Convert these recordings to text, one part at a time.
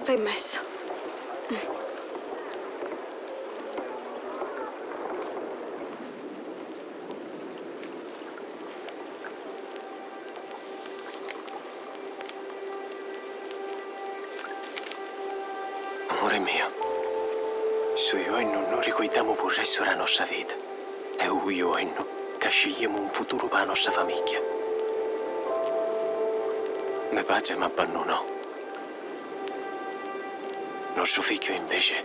Permesso. Amore mio, se io e non ricordiamo per il resto della nostra vita, è io e noi che scegliamo un futuro per la nostra famiglia. Mio padre mi abbandonò. Nostro figlio invece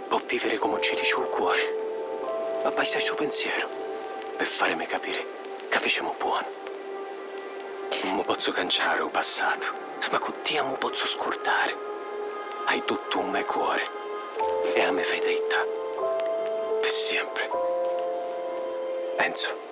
può vivere come ci dice il cuore. Ma basta il suo pensiero per farmi capire che facciamo buono. Non mi posso cancellare il passato, ma con te mi posso scordare. Hai tutto un mio cuore e a me fedeltà. Per sempre. Enzo.